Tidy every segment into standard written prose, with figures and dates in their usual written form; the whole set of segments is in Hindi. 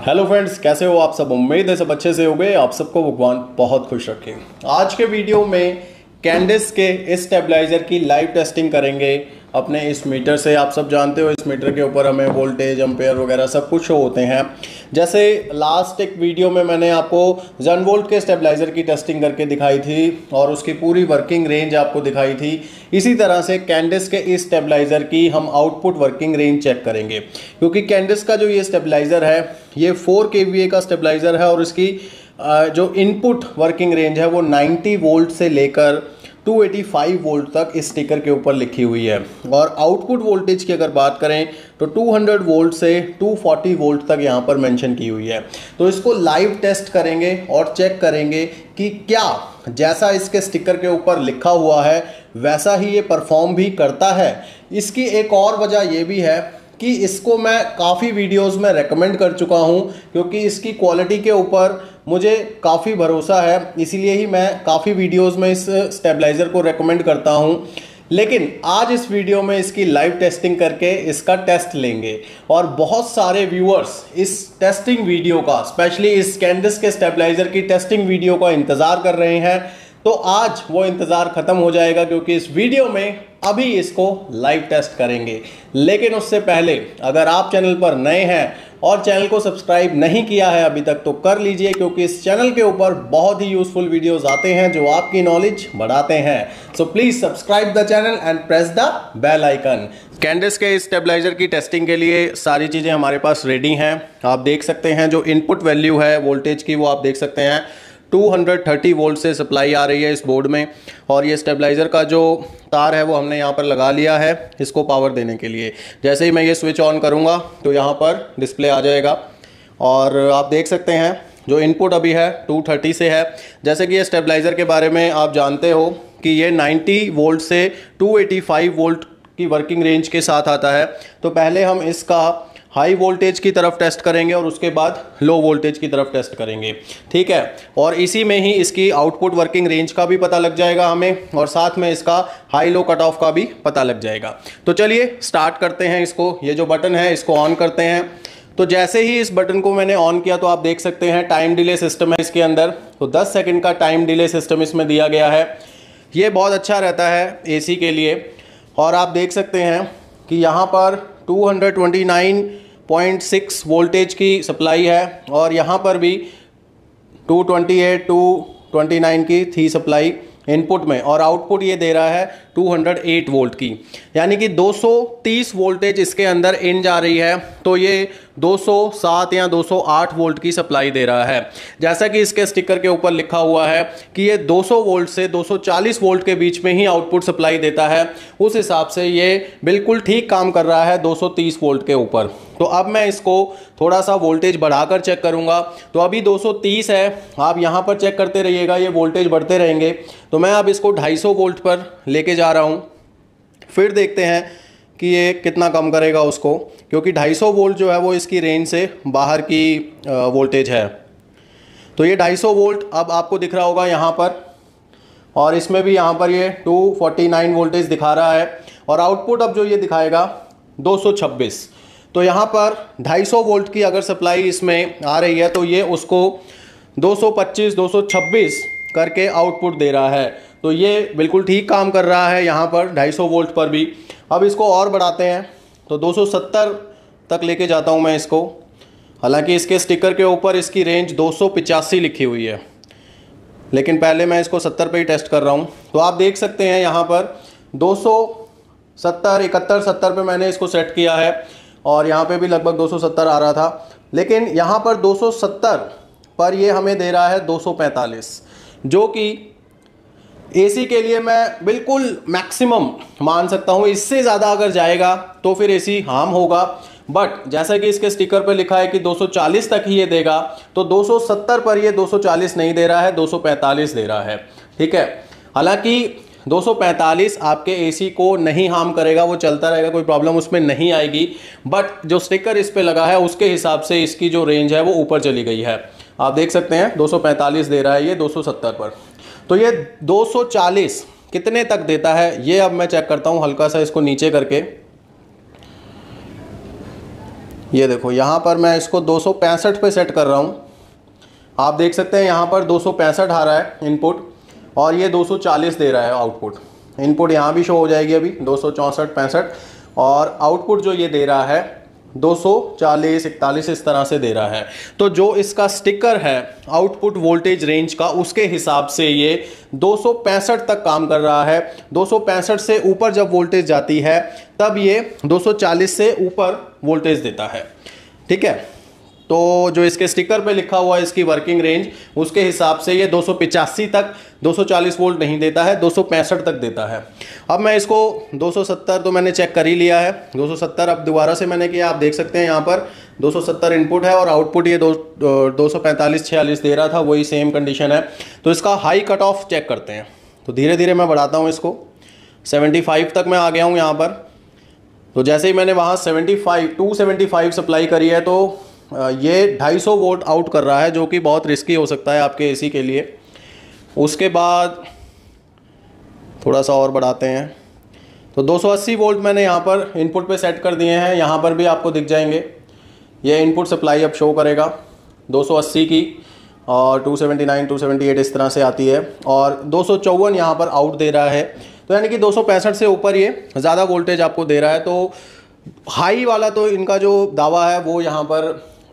हेलो फ्रेंड्स, कैसे हो आप सब। उम्मीद है सब अच्छे से होंगे। आप सबको भगवान बहुत खुश रखे। आज के वीडियो में कैंडिस के इस स्टेबलाइजर की लाइव टेस्टिंग करेंगे अपने इस मीटर से। आप सब जानते हो इस मीटर के ऊपर हमें वोल्टेज, एम्पेयर वगैरह सब कुछ शो होते हैं। जैसे लास्ट एक वीडियो में मैंने आपको जनवोल्ट के स्टेबलाइजर की टेस्टिंग करके दिखाई थी और उसकी पूरी वर्किंग रेंज आपको दिखाई थी। इसी तरह से कैंडिस के इस स्टेबलाइजर की हम आउटपुट वर्किंग रेंज चेक करेंगे, क्योंकि कैंडिस का जो ये स्टेबलाइजर है ये 4 kVA का स्टेबलाइजर है और इसकी जो इनपुट वर्किंग रेंज है वो 90 वोल्ट से लेकर 285 वोल्ट तक इस स्टिकर के ऊपर लिखी हुई है। और आउटपुट वोल्टेज की अगर बात करें तो 200 वोल्ट से 240 वोल्ट तक यहाँ पर मेंशन की हुई है। तो इसको लाइव टेस्ट करेंगे और चेक करेंगे कि क्या जैसा इसके स्टिकर के ऊपर लिखा हुआ है वैसा ही ये परफॉर्म भी करता है। इसकी एक और वजह ये भी है कि इसको मैं काफ़ी वीडियोस में रेकमेंड कर चुका हूं, क्योंकि इसकी क्वालिटी के ऊपर मुझे काफ़ी भरोसा है। इसीलिए ही मैं काफ़ी वीडियोस में इस स्टेबलाइज़र को रेकमेंड करता हूं। लेकिन आज इस वीडियो में इसकी लाइव टेस्टिंग करके इसका टेस्ट लेंगे और बहुत सारे व्यूअर्स इस टेस्टिंग वीडियो का, स्पेशली इस कैंडिस के स्टेबलाइज़र की टेस्टिंग वीडियो का इंतज़ार कर रहे हैं। तो आज वो इंतज़ार ख़त्म हो जाएगा, क्योंकि इस वीडियो में अभी इसको लाइव टेस्ट करेंगे। लेकिन उससे पहले अगर आप चैनल पर नए हैं और चैनल को सब्सक्राइब नहीं किया है अभी तक तो कर लीजिए, क्योंकि इस चैनल के ऊपर बहुत ही यूजफुल वीडियोस आते हैं जो आपकी नॉलेज बढ़ाते हैं। So please subscribe the channel and press the bell icon. कैंडिस के इस स्टेबलाइजर की टेस्टिंग के लिए सारी चीज़ें हमारे पास रेडी हैं। आप देख सकते हैं जो इनपुट वैल्यू है वोल्टेज की वो आप देख सकते हैं 230 वोल्ट से सप्लाई आ रही है इस बोर्ड में। और ये स्टेबलाइज़र का जो तार है वो हमने यहाँ पर लगा लिया है इसको पावर देने के लिए। जैसे ही मैं ये स्विच ऑन करूँगा तो यहाँ पर डिस्प्ले आ जाएगा और आप देख सकते हैं जो इनपुट अभी है 230 से है। जैसे कि ये स्टेबलाइज़र के बारे में आप जानते हो कि ये 90 वोल्ट से 285 वोल्ट की वर्किंग रेंज के साथ आता है। तो पहले हम इसका हाई वोल्टेज की तरफ टेस्ट करेंगे और उसके बाद लो वोल्टेज की तरफ टेस्ट करेंगे, ठीक है। और इसी में ही इसकी आउटपुट वर्किंग रेंज का भी पता लग जाएगा हमें और साथ में इसका हाई लो कट ऑफ का भी पता लग जाएगा। तो चलिए स्टार्ट करते हैं इसको। ये जो बटन है इसको ऑन करते हैं। तो जैसे ही इस बटन को मैंने ऑन किया तो आप देख सकते हैं टाइम डिले सिस्टम है इसके अंदर। तो 10 सेकेंड का टाइम डिले सिस्टम इसमें दिया गया है। ये बहुत अच्छा रहता है एसी के लिए। और आप देख सकते हैं कि यहाँ पर 229.6 वोल्टेज की सप्लाई है और यहाँ पर भी 228 229 की थी सप्लाई इनपुट में, और आउटपुट ये दे रहा है 208 वोल्ट की, यानी कि 230 वोल्टेज इसके अंदर इन जा रही है। तो ये 207 या 208 वोल्ट की सप्लाई दे रहा है। जैसा कि इसके स्टिकर के ऊपर लिखा हुआ है कि ये 200 वोल्ट से 240 वोल्ट के बीच में ही आउटपुट सप्लाई देता है, उस हिसाब से ये बिल्कुल ठीक काम कर रहा है 230 वोल्ट के ऊपर। तो अब मैं इसको थोड़ा सा वोल्टेज बढ़ाकर चेक करूंगा। तो अभी 230 है, आप यहाँ पर चेक करते रहिएगा, ये वोल्टेज बढ़ते रहेंगे। तो मैं अब इसको 250 वोल्ट पर लेके जा रहा हूँ, फिर देखते हैं कि ये कितना कम करेगा उसको, क्योंकि 250 वोल्ट जो है वो इसकी रेंज से बाहर की वोल्टेज है। तो ये 250 वोल्ट अब आपको दिख रहा होगा यहाँ पर, और इसमें भी यहाँ पर ये 249 वोल्टेज दिखा रहा है और आउटपुट अब जो ये दिखाएगा 226। तो यहाँ पर 250 वोल्ट की अगर सप्लाई इसमें आ रही है तो ये उसको 225 226 करके आउटपुट दे रहा है। तो ये बिल्कुल ठीक काम कर रहा है यहाँ पर 250 वोल्ट पर भी। अब इसको और बढ़ाते हैं तो 270 तक लेके जाता हूँ मैं इसको। हालांकि इसके स्टिकर के ऊपर इसकी रेंज 285 लिखी हुई है, लेकिन पहले मैं इसको 70 पे ही टेस्ट कर रहा हूँ। तो आप देख सकते हैं यहाँ पर 270 71 70 पे मैंने इसको सेट किया है और यहाँ पे भी लगभग 270 आ रहा था, लेकिन यहाँ पर 270 पर ये हमें दे रहा है 245, जो कि एसी के लिए मैं बिल्कुल मैक्सिमम मान सकता हूँ। इससे ज़्यादा अगर जाएगा तो फिर एसी हार्म होगा, बट जैसा कि इसके स्टिकर पर लिखा है कि 240 तक ही ये देगा, तो 270 पर ये 240 नहीं दे रहा है, 245 दे रहा है, ठीक है। हालांकि 245 आपके एसी को नहीं हार्म करेगा, वो चलता रहेगा, कोई प्रॉब्लम उसमें नहीं आएगी। बट जो स्टिकर इस पे लगा है उसके हिसाब से इसकी जो रेंज है वो ऊपर चली गई है। आप देख सकते हैं 245 दे रहा है ये 270 पर। तो ये 240 कितने तक देता है ये अब मैं चेक करता हूँ, हल्का सा इसको नीचे करके। ये देखो यहाँ पर मैं इसको 265 पे सेट कर रहा हूँ। आप देख सकते हैं यहाँ पर 265 आ रहा है इनपुट और ये 240 दे रहा है आउटपुट। इनपुट यहाँ भी शो हो जाएगी अभी 264 65 और आउटपुट जो ये दे रहा है 240 41 इस तरह से दे रहा है। तो जो इसका स्टिकर है आउटपुट वोल्टेज रेंज का उसके हिसाब से ये 265 तक काम कर रहा है। 265 से ऊपर जब वोल्टेज जाती है तब ये 240 से ऊपर वोल्टेज देता है। ठीक है, तो जो इसके स्टिकर पे लिखा हुआ है इसकी वर्किंग रेंज उसके हिसाब से ये 285 तक 240 वोल्ट नहीं देता है, 265 तक देता है। अब मैं इसको 270 तो मैंने चेक कर ही लिया है, 270 अब दोबारा से मैंने किया। आप देख सकते हैं यहाँ पर 270 इनपुट है और आउटपुट ये 245 46 दे रहा था, वही सेम कंडीशन है। तो इसका हाई कट ऑफ चेक करते हैं। तो धीरे धीरे मैं बढ़ाता हूँ इसको, 75 तक मैं आ गया हूँ यहाँ पर। तो जैसे ही मैंने वहाँ 275 सप्लाई करी है तो ये 250 वोल्ट आउट कर रहा है, जो कि बहुत रिस्की हो सकता है आपके एसी के लिए। उसके बाद थोड़ा सा और बढ़ाते हैं तो 280 वोल्ट मैंने यहाँ पर इनपुट पे सेट कर दिए हैं। यहाँ पर भी आपको दिख जाएंगे, ये इनपुट सप्लाई अब शो करेगा 280 की और 279 278 इस तरह से आती है और 254 यहाँ पर आउट दे रहा है। तो यानी कि 265 से ऊपर ये ज़्यादा वोल्टेज आपको दे रहा है। तो हाई वाला तो इनका जो दावा है वो यहाँ पर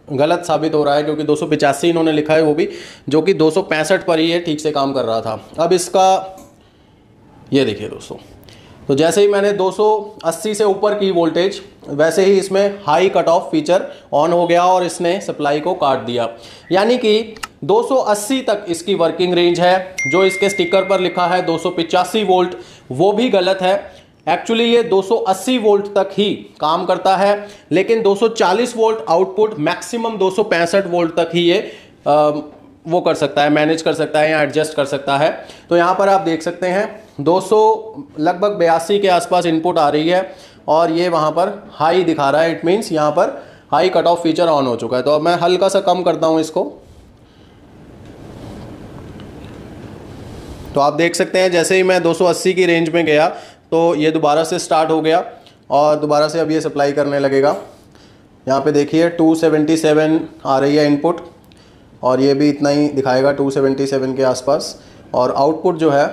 गलत साबित हो रहा है, क्योंकि 285 इन्होंने लिखा है, वो भी जो कि 265 पर ही ये ठीक से काम कर रहा था। अब इसका ये देखिए दोस्तों, तो जैसे ही मैंने 280 से ऊपर की वोल्टेज वैसे ही इसमें high cut off feature on हो गया और इसने सप्लाई को काट दिया। यानी कि 280 तक इसकी वर्किंग रेंज है। जो इसके स्टिकर पर लिखा है 285 वोल्ट वो भी गलत है। एक्चुअली ये 280 वोल्ट तक ही काम करता है, लेकिन 240 वोल्ट आउटपुट मैक्सिमम 265 वोल्ट तक ही ये वो कर सकता है, मैनेज कर सकता है या एडजस्ट कर सकता है। तो यहाँ पर आप देख सकते हैं 200 लगभग 82 के आसपास इनपुट आ रही है और ये वहाँ पर हाई दिखा रहा है। इट मीन्स यहाँ पर high cut off feature on हो चुका है। तो अब मैं हल्का सा कम करता हूँ इसको। तो आप देख सकते हैं जैसे ही मैं 280 की रेंज में गया तो ये दोबारा से स्टार्ट हो गया और दोबारा से अब ये सप्लाई करने लगेगा। यहाँ पे देखिए 277 आ रही है इनपुट और ये भी इतना ही दिखाएगा 277 के आसपास, और आउटपुट जो है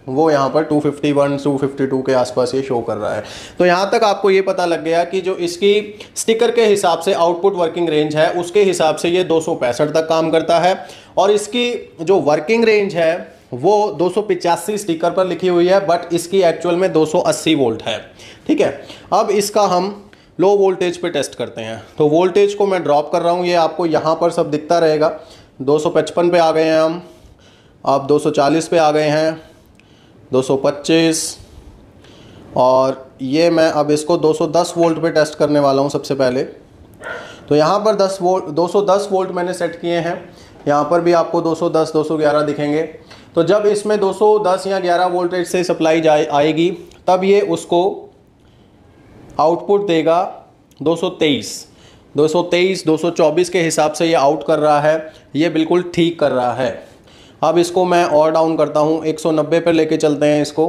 वो यहाँ पर 251 252 के आसपास ये शो कर रहा है। तो यहाँ तक आपको ये पता लग गया कि जो इसकी स्टिकर के हिसाब से आउटपुट वर्किंग रेंज है उसके हिसाब से ये 265 तक काम करता है और इसकी जो वर्किंग रेंज है वो 285 स्टिकर पर लिखी हुई है, बट इसकी एक्चुअल में 280 वोल्ट है। ठीक है, अब इसका हम लो वोल्टेज पे टेस्ट करते हैं। तो वोल्टेज को मैं ड्रॉप कर रहा हूँ, ये आपको यहाँ पर सब दिखता रहेगा। 255 पे आ गए हैं हम, अब 240 पे आ गए हैं, 225 और ये मैं अब इसको 210 वोल्ट पे टेस्ट करने वाला हूँ सबसे पहले। तो यहाँ पर 210 वोल्ट मैंने सेट किए हैं। यहाँ पर भी आपको 210 211 दिखेंगे। तो जब इसमें 210 या 11 वोल्टेज से सप्लाई आएगी तब ये उसको आउटपुट देगा 223 224 के हिसाब से ये आउट कर रहा है। ये बिल्कुल ठीक कर रहा है। अब इसको मैं और डाउन करता हूँ, 190 पर लेके चलते हैं इसको।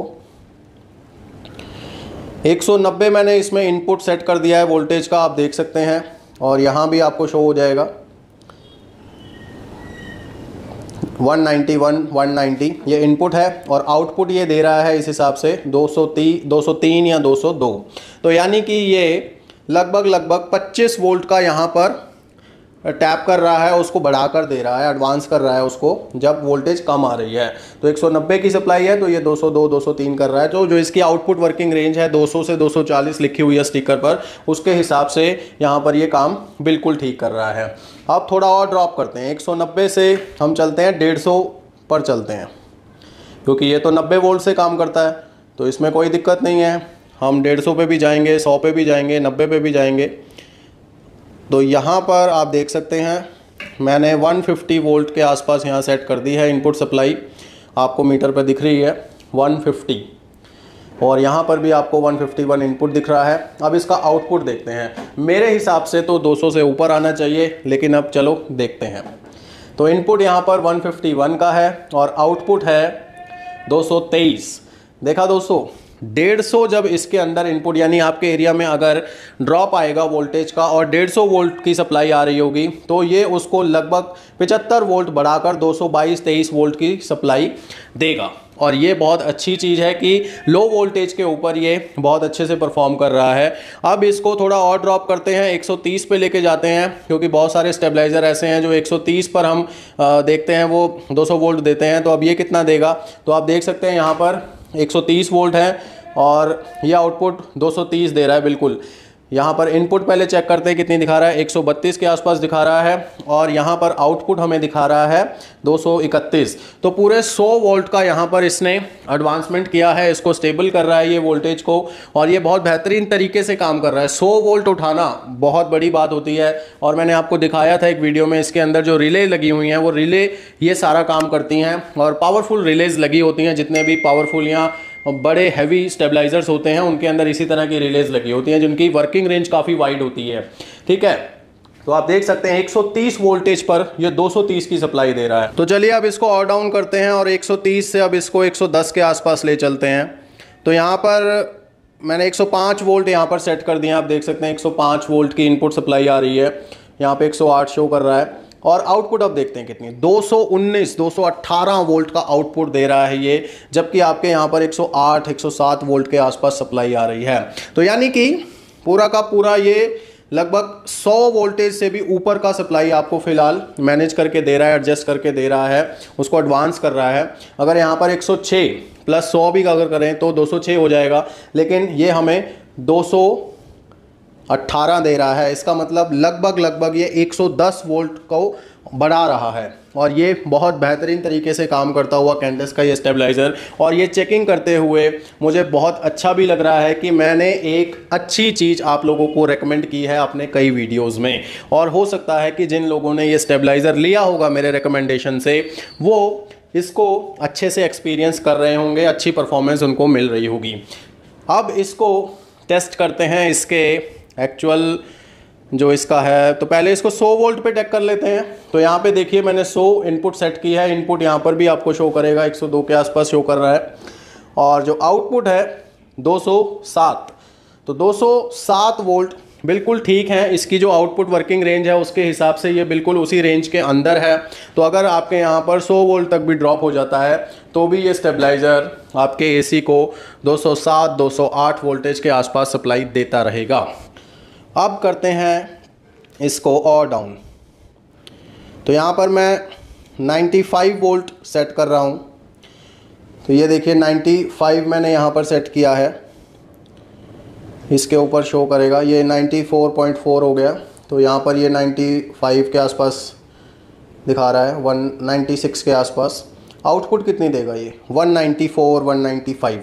190 मैंने इसमें इनपुट सेट कर दिया है वोल्टेज का, आप देख सकते हैं, और यहाँ भी आपको शो हो जाएगा 191 190 ये इनपुट है और आउटपुट ये दे रहा है इस हिसाब से 203 या 202। तो यानी कि ये लगभग 25 वोल्ट का यहाँ पर टैप कर रहा है, उसको बढ़ाकर दे रहा है, एडवांस कर रहा है उसको जब वोल्टेज कम आ रही है। तो 190 की सप्लाई है तो ये 202 203 कर रहा है। तो जो इसकी आउटपुट वर्किंग रेंज है 200 से 240 लिखी हुई है स्टिकर पर, उसके हिसाब से यहाँ पर ये काम बिल्कुल ठीक कर रहा है। अब थोड़ा और ड्रॉप करते हैं, 190 से हम चलते हैं 150 पर चलते हैं, क्योंकि ये तो 90 वोल्ट से काम करता है तो इसमें कोई दिक्कत नहीं है। हम 150 पे भी जाएंगे, 100 पे भी जाएंगे, 90 पे भी जाएंगे। तो यहाँ पर आप देख सकते हैं मैंने 150 वोल्ट के आसपास यहाँ सेट कर दी है इनपुट सप्लाई, आपको मीटर पर दिख रही है 150, और यहाँ पर भी आपको 151 इनपुट दिख रहा है। अब इसका आउटपुट देखते हैं। मेरे हिसाब से तो 200 से ऊपर आना चाहिए, लेकिन अब चलो देखते हैं। तो इनपुट यहाँ पर 151 का है और आउटपुट है 223। देखा दोस्तों, 150 जब इसके अंदर इनपुट यानी आपके एरिया में अगर ड्रॉप आएगा वोल्टेज का और 150 वोल्ट की सप्लाई आ रही होगी तो ये उसको लगभग 75 वोल्ट बढ़ाकर 222-23 वोल्ट की सप्लाई देगा। और ये बहुत अच्छी चीज़ है कि लो वोल्टेज के ऊपर ये बहुत अच्छे से परफॉर्म कर रहा है। अब इसको थोड़ा और ड्रॉप करते हैं, 130 पे लेके जाते हैं, क्योंकि बहुत सारे स्टेबलाइज़र ऐसे हैं जो 130 पर हम देखते हैं वो 200 वोल्ट देते हैं। तो अब ये कितना देगा, तो आप देख सकते हैं यहाँ पर 130 वोल्ट है और ये आउटपुट 230 दे रहा है। बिल्कुल यहाँ पर इनपुट पहले चेक करते हैं कितनी दिखा रहा है, 132 के आसपास दिखा रहा है और यहाँ पर आउटपुट हमें दिखा रहा है 231। तो पूरे 100 वोल्ट का यहाँ पर इसने एडवांसमेंट किया है, इसको स्टेबल कर रहा है ये वोल्टेज को, और ये बहुत बेहतरीन तरीके से काम कर रहा है। 100 वोल्ट उठाना बहुत बड़ी बात होती है और मैंने आपको दिखाया था एक वीडियो में, इसके अंदर जो रिले लगी हुई हैं वो रिले ये सारा काम करती हैं और पावरफुल रिलेज लगी होती हैं। जितने भी पावरफुल या बड़े हैवी स्टेबलाइजर्स होते हैं उनके अंदर इसी तरह की रिलेज लगी होती हैं जिनकी वर्किंग रेंज काफ़ी वाइड होती है। ठीक है, तो आप देख सकते हैं 130 वोल्टेज पर ये 230 की सप्लाई दे रहा है। तो चलिए अब इसको और डाउन करते हैं और 130 से अब इसको 110 के आसपास ले चलते हैं। तो यहाँ पर मैंने 105 वोल्ट यहाँ पर सेट कर दिया, आप देख सकते हैं 105 वोल्ट की इनपुट सप्लाई आ रही है। यहाँ पे 108 शो कर रहा है और आउटपुट अब देखते हैं कितनी, 218 वोल्ट का आउटपुट दे रहा है ये, जबकि आपके यहाँ पर 108 107 वोल्ट के आसपास सप्लाई आ रही है। तो यानी कि पूरा का पूरा ये लगभग 100 वोल्टेज से भी ऊपर का सप्लाई आपको फिलहाल मैनेज करके दे रहा है, एडजस्ट करके दे रहा है, उसको एडवांस कर रहा है। अगर यहाँ पर 106 प्लस 100 भी अगर करें तो 206 हो जाएगा, लेकिन ये हमें 218 दे रहा है। इसका मतलब लगभग ये 110 वोल्ट को बढ़ा रहा है और ये बहुत बेहतरीन तरीके से काम करता हुआ कैंडस का ये स्टेबलाइज़र। और ये चेकिंग करते हुए मुझे बहुत अच्छा भी लग रहा है कि मैंने एक अच्छी चीज़ आप लोगों को रेकमेंड की है अपने कई वीडियोस में, और हो सकता है कि जिन लोगों ने ये स्टेबलाइज़र लिया होगा मेरे रिकमेंडेशन से वो इसको अच्छे से एक्सपीरियंस कर रहे होंगे, अच्छी परफॉर्मेंस उनको मिल रही होगी। अब इसको टेस्ट करते हैं इसके एक्चुअल जो इसका है। तो पहले इसको 100 वोल्ट पे टेक कर लेते हैं। तो यहाँ पे देखिए मैंने 100 इनपुट सेट की है, इनपुट यहाँ पर भी आपको शो करेगा, 102 के आसपास शो कर रहा है और जो आउटपुट है 207। तो 207 वोल्ट बिल्कुल ठीक है, इसकी जो आउटपुट वर्किंग रेंज है उसके हिसाब से ये बिल्कुल उसी रेंज के अंदर है। तो अगर आपके यहाँ पर 100 वोल्ट तक भी ड्रॉप हो जाता है तो भी ये स्टेबलाइज़र आपके एसी को 207 208 वोल्टेज के आसपास सप्लाई देता रहेगा। अब करते हैं इसको और डाउन। तो यहाँ पर मैं 95 वोल्ट सेट कर रहा हूँ। तो ये देखिए 95 मैंने यहाँ पर सेट किया है, इसके ऊपर शो करेगा, ये 94.4 हो गया। तो यहाँ पर ये 95 के आसपास दिखा रहा है, 196 के आसपास। आउटपुट कितनी देगा ये 194 195।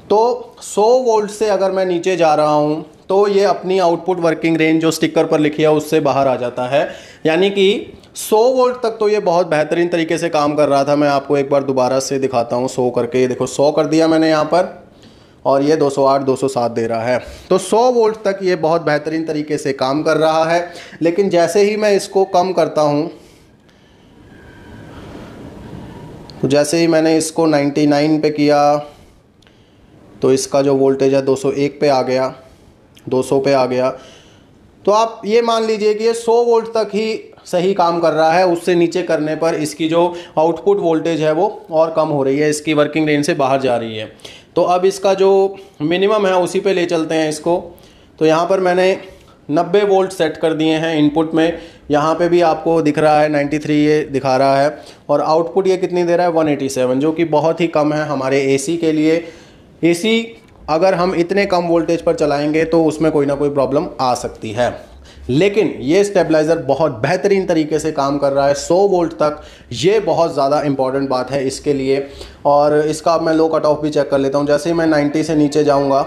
तो 100 वोल्ट से अगर मैं नीचे जा रहा हूँ तो ये अपनी आउटपुट वर्किंग रेंज जो स्टिकर पर लिखी है उससे बाहर आ जाता है। यानी कि 100 वोल्ट तक तो ये बहुत बेहतरीन तरीके से काम कर रहा था। मैं आपको एक बार दोबारा से दिखाता हूँ 100 करके। ये देखो 100 कर दिया मैंने यहाँ पर और ये 208 207 दे रहा है। तो 100 वोल्ट तक ये बहुत बेहतरीन तरीके से काम कर रहा है। लेकिन जैसे ही मैं इसको कम करता हूँ, तो जैसे ही मैंने इसको 99 पे किया तो इसका जो वोल्टेज है 201 पे आ गया, 200 पे आ गया। तो आप ये मान लीजिए कि ये 100 वोल्ट तक ही सही काम कर रहा है। उससे नीचे करने पर इसकी जो आउटपुट वोल्टेज है वो और कम हो रही है, इसकी वर्किंग रेंज से बाहर जा रही है। तो अब इसका जो मिनिमम है उसी पे ले चलते हैं इसको। तो यहाँ पर मैंने 90 वोल्ट सेट कर दिए हैं इनपुट में। यहाँ पे भी आपको दिख रहा है 93 ये दिखा रहा है और आउटपुट ये कितनी दे रहा है 187, जो कि बहुत ही कम है हमारे एसी के लिए। एसी अगर हम इतने कम वोल्टेज पर चलाएंगे तो उसमें कोई ना कोई प्रॉब्लम आ सकती है। लेकिन ये स्टेबलाइज़र बहुत बेहतरीन तरीके से काम कर रहा है 100 वोल्ट तक। ये बहुत ज़्यादा इंपॉर्टेंट बात है इसके लिए। और इसका मैं लो कट ऑफ भी चेक कर लेता हूँ। जैसे ही मैं 90 से नीचे जाऊँगा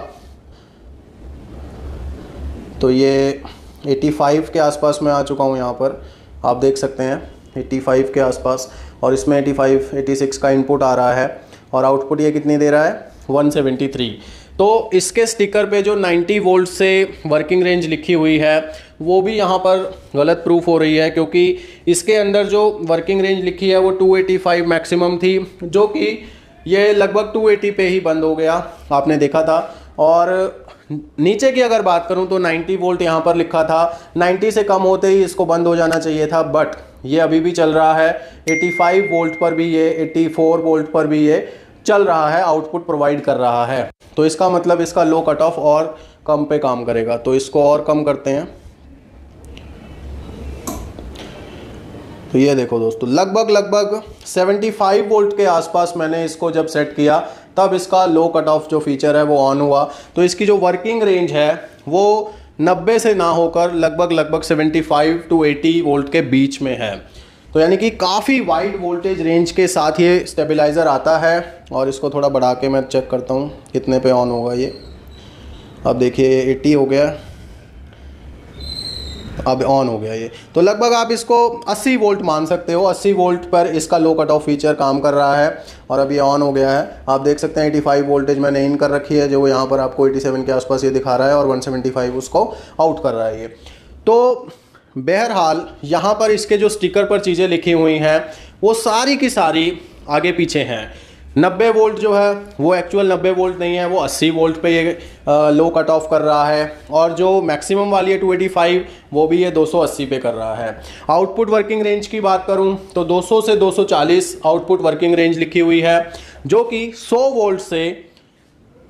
तो ये 85 के आसपास मैं आ चुका हूँ। यहाँ पर आप देख सकते हैं 85 के आसपास, और इसमें 86 का इनपुट आ रहा है और आउटपुट ये कितनी दे रहा है 173। तो इसके स्टिकर पे जो 90 वोल्ट से वर्किंग रेंज लिखी हुई है वो भी यहाँ पर गलत प्रूफ हो रही है, क्योंकि इसके अंदर जो वर्किंग रेंज लिखी है वो 285 मैक्सिमम थी, जो कि ये लगभग 280 पे ही बंद हो गया, आपने देखा था। और नीचे की अगर बात करूं तो 90 वोल्ट यहाँ पर लिखा था, 90 से कम होते ही इसको बंद हो जाना चाहिए था, बट ये अभी भी चल रहा है। 85 वोल्ट पर भी ये, 84 वोल्ट पर भी ये चल रहा है, आउटपुट प्रोवाइड कर रहा है। तो इसका मतलब इसका लो कट ऑफ और कम पे काम करेगा। तो इसको और कम करते हैं। तो ये देखो दोस्तों, लगभग 75 वोल्ट के आसपास मैंने इसको जब सेट किया तब इसका लो कट ऑफ जो फीचर है वो ऑन हुआ। तो इसकी जो वर्किंग रेंज है वो 90 से ना होकर लगभग 75 to 80 वोल्ट के बीच में है। तो यानी कि काफ़ी वाइड वोल्टेज रेंज के साथ ये स्टेबलाइज़र आता है। और इसको थोड़ा बढ़ा के मैं चेक करता हूँ कितने पे ऑन होगा ये। अब देखिए 80 हो गया, अब ऑन हो गया ये। तो लगभग आप इसको 80 वोल्ट मान सकते हो, 80 वोल्ट पर इसका लो कट ऑफ फीचर काम कर रहा है। और अब ये ऑन हो गया है, आप देख सकते हैं 85 वोल्टेज मैंने इन कर रखी है, जो यहाँ पर आपको 87 के आसपास ये दिखा रहा है, और 175 उसको आउट कर रहा है ये। तो बहरहाल यहाँ पर इसके जो स्टिकर पर चीज़ें लिखी हुई हैं वो सारी की सारी आगे पीछे हैं। 90 वोल्ट जो है वो एक्चुअल 90 वोल्ट नहीं है, वो 80 वोल्ट पे ये लो कट ऑफ कर रहा है। और जो मैक्सिमम वाली है 285 वो भी ये 280 पे कर रहा है। आउटपुट वर्किंग रेंज की बात करूं तो 200 से 240 आउटपुट वर्किंग रेंज लिखी हुई है, जो कि 100 वोल्ट से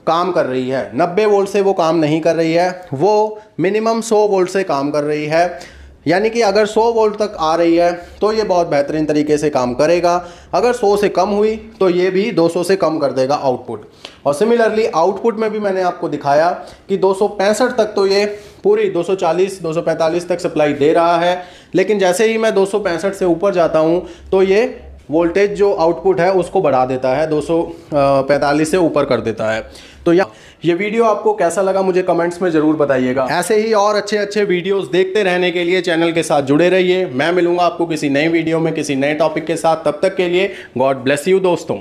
काम कर रही है। 90 वोल्ट से वो काम नहीं कर रही है, वो मिनिमम 100 वोल्ट से काम कर रही है। यानी कि अगर 100 वोल्ट तक आ रही है तो ये बहुत बेहतरीन तरीके से काम करेगा। अगर 100 से कम हुई तो ये भी 200 से कम कर देगा आउटपुट। और सिमिलरली आउटपुट में भी मैंने आपको दिखाया कि 265 तक तो ये पूरी 240 245 तक सप्लाई दे रहा है, लेकिन जैसे ही मैं 265 से ऊपर जाता हूँ तो ये वोल्टेज जो आउटपुट है उसको बढ़ा देता है, 245 से ऊपर कर देता है। तो ये वीडियो आपको कैसा लगा मुझे कमेंट्स में ज़रूर बताइएगा। ऐसे ही और अच्छे वीडियोस देखते रहने के लिए चैनल के साथ जुड़े रहिए। मैं मिलूंगा आपको किसी नई वीडियो में किसी नए टॉपिक के साथ। तब तक के लिए गॉड ब्लेस यू दोस्तों।